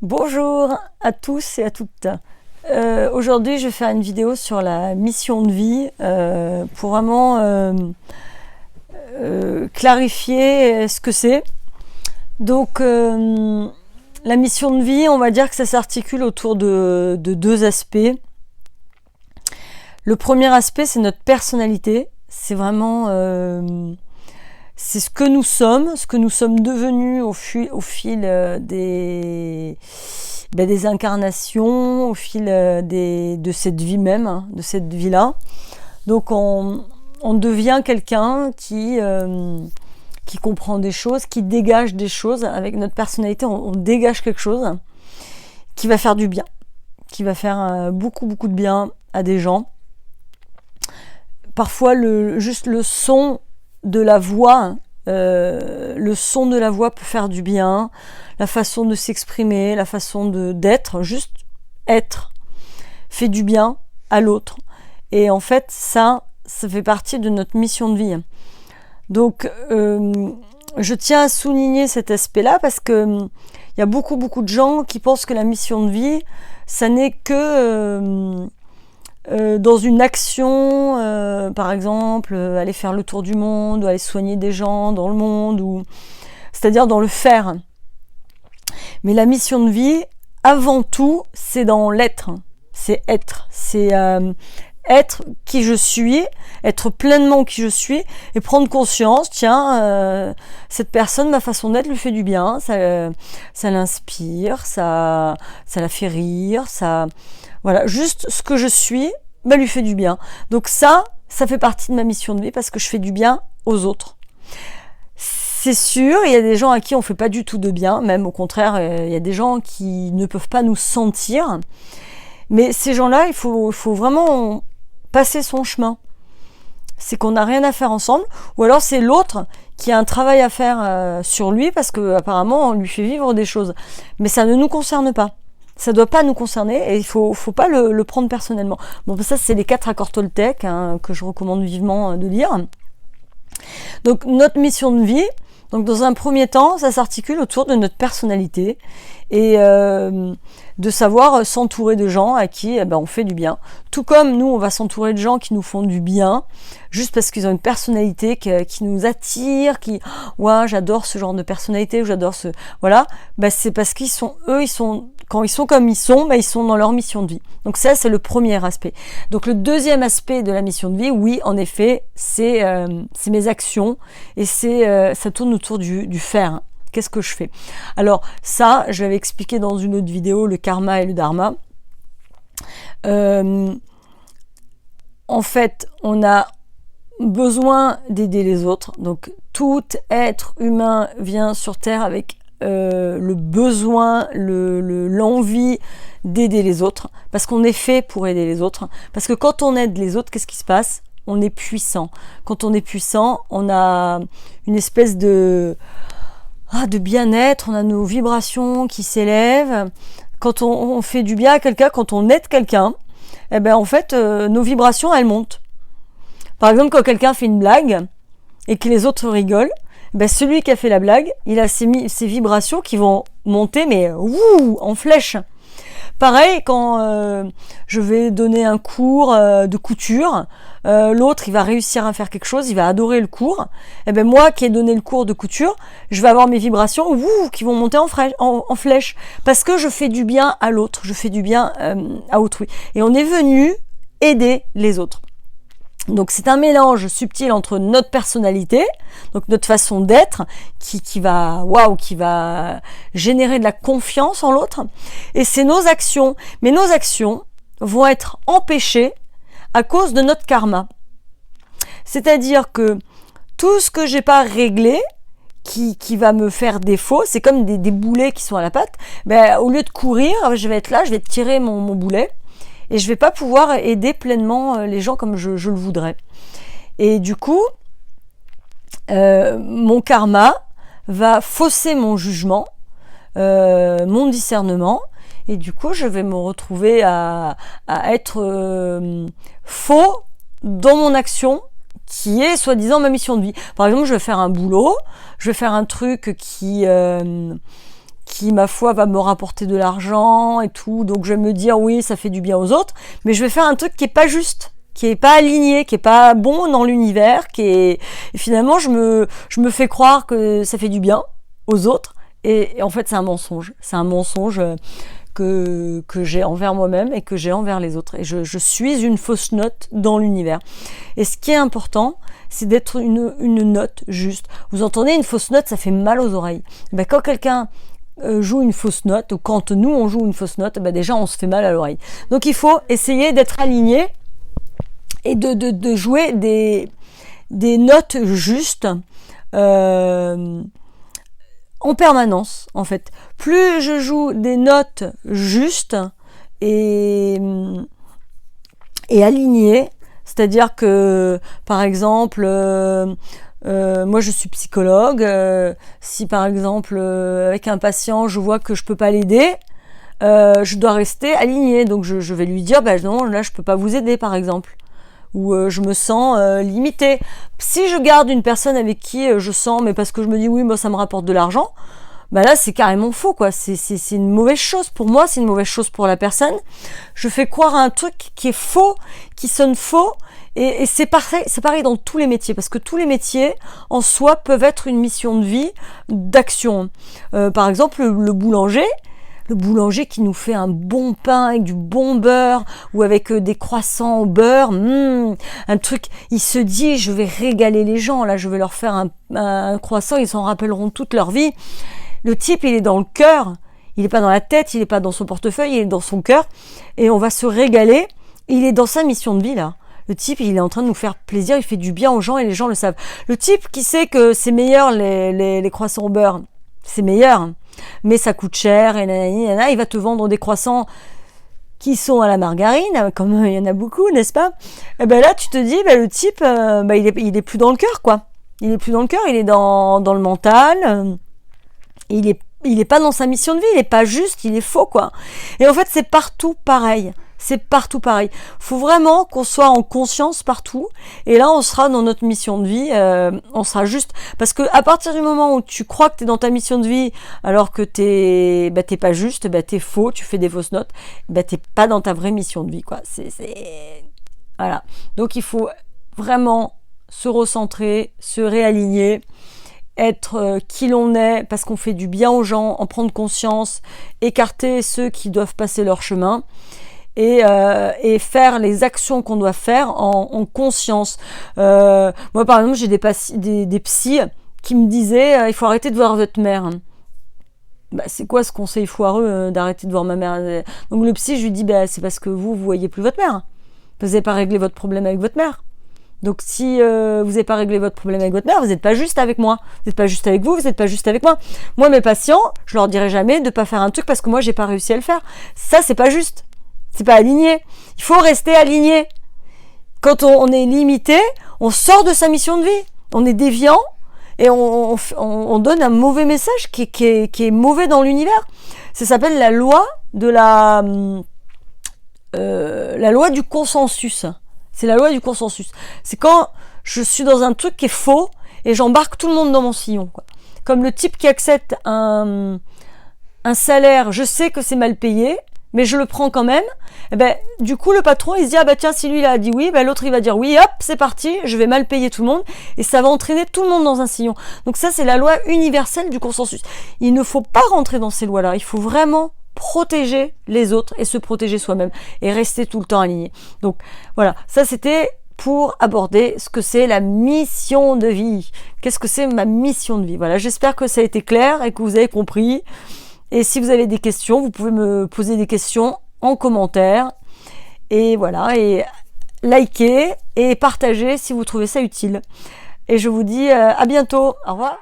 Bonjour à tous et à toutes. Aujourd'hui, je vais faire une vidéo sur la mission de vie pour vraiment clarifier ce que c'est. Donc, la mission de vie, on va dire que ça s'articule autour de deux aspects. Le premier aspect, c'est notre personnalité. C'est vraiment c'est ce que nous sommes devenus au fil des incarnations, au fil de cette vie même, hein, de cette vie-là. Donc on devient quelqu'un qui comprend des choses, qui dégage des choses. Avec notre personnalité, on dégage quelque chose qui va faire du bien, qui va faire beaucoup de bien à des gens. Parfois, juste le son de la voix, peut faire du bien, la façon de s'exprimer, la façon d'être, juste être, fait du bien à l'autre. Et en fait, ça fait partie de notre mission de vie. Donc, je tiens à souligner cet aspect-là parce que il y a beaucoup de gens qui pensent que la mission de vie, ça n'est que dans une action, par exemple, aller faire le tour du monde, ou aller soigner des gens dans le monde, c'est-à-dire dans le faire. Mais la mission de vie, avant tout, c'est dans l'être. C'est être. C'est être qui je suis, être pleinement qui je suis, et prendre conscience, tiens, cette personne, ma façon d'être lui fait du bien, ça l'inspire, ça la fait rire, voilà, juste ce que je suis, lui fait du bien. Donc ça fait partie de ma mission de vie parce que je fais du bien aux autres. C'est sûr, il y a des gens à qui on fait pas du tout de bien, même au contraire, il y a des gens qui ne peuvent pas nous sentir. Mais ces gens-là, il faut vraiment passer son chemin. C'est qu'on n'a rien à faire ensemble, ou alors c'est l'autre qui a un travail à faire sur lui parce que apparemment on lui fait vivre des choses. Mais ça ne nous concerne pas. Ça doit pas nous concerner et il faut pas le prendre personnellement. Bon, ça c'est les 4 accords Toltec que je recommande vivement de lire. Donc notre mission de vie, donc dans un premier temps, ça s'articule autour de notre personnalité et de savoir s'entourer de gens à qui on fait du bien. Tout comme nous, on va s'entourer de gens qui nous font du bien, juste parce qu'ils ont une personnalité qui nous attire, ouais, j'adore ce genre de personnalité, ou j'adore ce... Voilà, c'est parce qu'ils sont quand ils sont comme ils sont dans leur mission de vie. Donc ça, c'est le premier aspect. Donc le deuxième aspect de la mission de vie, oui, en effet, c'est mes actions et ça tourne autour du faire. Qu'est-ce que je fais? Alors ça, je l'avais expliqué dans une autre vidéo, le karma et le dharma. En fait, on a besoin d'aider les autres. Donc tout être humain vient sur Terre avec le besoin, l'envie d'aider les autres, parce qu'on est fait pour aider les autres. Parce que quand on aide les autres, qu'est-ce qui se passe? On est puissant. Quand on est puissant, on a une espèce de bien-être, on a nos vibrations qui s'élèvent. Quand on fait du bien à quelqu'un, quand on aide quelqu'un, en fait, nos vibrations, elles montent. Par exemple, quand quelqu'un fait une blague et que les autres rigolent, celui qui a fait la blague, il a ses vibrations qui vont monter, mais en flèche. Pareil, quand je vais donner un cours de couture, l'autre, il va réussir à faire quelque chose, il va adorer le cours. Moi qui ai donné le cours de couture, je vais avoir mes vibrations qui vont monter en flèche. Parce que je fais du bien à l'autre, je fais du bien à autrui. Et on est venu aider les autres. Donc c'est un mélange subtil entre notre personnalité, donc notre façon d'être, qui va générer de la confiance en l'autre, et c'est nos actions. Mais nos actions vont être empêchées à cause de notre karma. C'est-à-dire que tout ce que j'ai pas réglé, qui va me faire défaut, c'est comme des boulets qui sont à la patte. Au lieu de courir, je vais être là, je vais tirer mon boulet. Et je vais pas pouvoir aider pleinement les gens comme je le voudrais. Et du coup, mon karma va fausser mon jugement, mon discernement, et du coup, je vais me retrouver à être faux dans mon action, qui est soi-disant ma mission de vie. Par exemple, je vais faire un boulot, je vais faire un truc qui qui, ma foi, va me rapporter de l'argent et tout. Donc, je vais me dire, oui, ça fait du bien aux autres. Mais je vais faire un truc qui est pas juste, qui est pas aligné, qui est pas bon dans l'univers, et finalement, je me fais croire que ça fait du bien aux autres. Et en fait, c'est un mensonge. C'est un mensonge que j'ai envers moi-même et que j'ai envers les autres. Et je suis une fausse note dans l'univers. Et ce qui est important, c'est d'être une note juste. Vous entendez, une fausse note, ça fait mal aux oreilles. Ben, quand quelqu'un joue une fausse note, ou quand nous on joue une fausse note, ben déjà on se fait mal à l'oreille. Donc il faut essayer d'être aligné et de jouer des notes justes en permanence, en fait. Plus je joue des notes justes et alignées, c'est-à-dire que, par exemple, moi je suis psychologue, si par exemple avec un patient je vois que je peux pas l'aider, je dois rester alignée, donc je vais lui dire, non, là je peux pas vous aider par exemple, ou je me sens limitée. Si je garde une personne avec qui je sens, mais parce que je me dis oui, moi ça me rapporte de l'argent, là c'est carrément faux, quoi. C'est une mauvaise chose pour moi, c'est une mauvaise chose pour la personne. Je fais croire à un truc qui est faux, qui sonne faux, et c'est pareil dans tous les métiers, parce que tous les métiers en soi peuvent être une mission de vie, d'action. Par exemple, le boulanger qui nous fait un bon pain avec du bon beurre ou avec des croissants au beurre, un truc, il se dit je vais régaler les gens, là je vais leur faire un croissant, ils s'en rappelleront toute leur vie. Le type, il est dans le cœur, il n'est pas dans la tête, il n'est pas dans son portefeuille, il est dans son cœur, et on va se régaler. Il est dans sa mission de vie là. Le type, il est en train de nous faire plaisir, il fait du bien aux gens et les gens le savent. Le type qui sait que c'est meilleur les croissants au beurre, c'est meilleur, mais ça coûte cher, et il va te vendre des croissants qui sont à la margarine, comme il y en a beaucoup, n'est-ce pas? Et là, tu te dis, le type, il est plus dans le cœur, quoi. Il est plus dans le cœur, il est dans le mental. Il est pas dans sa mission de vie, il est pas juste, il est faux, quoi. Et en fait, c'est partout pareil. C'est partout pareil. Faut vraiment qu'on soit en conscience partout. Et là, on sera dans notre mission de vie. On sera juste, parce que à partir du moment où tu crois que t'es dans ta mission de vie, alors que t'es pas juste, t'es faux, tu fais des fausses notes, t'es pas dans ta vraie mission de vie, quoi. Voilà. Donc, il faut vraiment se recentrer, se réaligner, être qui l'on est, parce qu'on fait du bien aux gens, en prendre conscience, écarter ceux qui doivent passer leur chemin. Et faire les actions qu'on doit faire en conscience. Moi, par exemple, j'ai des psys qui me disaient il faut arrêter de voir votre mère. C'est quoi ce conseil foireux d'arrêter de voir ma mère? Donc le psy, je lui dis c'est parce que vous voyez plus votre mère. Vous n'avez pas réglé votre problème avec votre mère. Donc si vous n'avez pas réglé votre problème avec votre mère, vous n'êtes pas juste avec moi. Vous n'êtes pas juste avec vous n'êtes pas juste avec moi. Moi, mes patients, je leur dirai jamais de pas faire un truc parce que moi, j'ai pas réussi à le faire. Ça, c'est pas juste. C'est pas aligné. Il faut rester aligné. Quand on est limité, on sort de sa mission de vie. On est déviant et on donne un mauvais message qui est mauvais dans l'univers. Ça s'appelle la loi de la loi du consensus. C'est la loi du consensus. C'est quand je suis dans un truc qui est faux et j'embarque tout le monde dans mon sillon, quoi. Comme le type qui accepte un salaire, je sais que c'est mal payé, mais je le prends quand même. Du coup, le patron, il se dit, tiens, si lui, il a dit oui, l'autre, il va dire oui, hop, c'est parti, je vais mal payer tout le monde, et ça va entraîner tout le monde dans un sillon. Donc ça, c'est la loi universelle du consensus. Il ne faut pas rentrer dans ces lois-là, il faut vraiment protéger les autres et se protéger soi-même, et rester tout le temps aligné. Donc, voilà, ça, c'était pour aborder ce que c'est la mission de vie. Qu'est-ce que c'est ma mission de vie? Voilà, j'espère que ça a été clair et que vous avez compris. Et si vous avez des questions, vous pouvez me poser des questions en commentaire. Et voilà, et likez et partagez si vous trouvez ça utile. Et je vous dis à bientôt. Au revoir.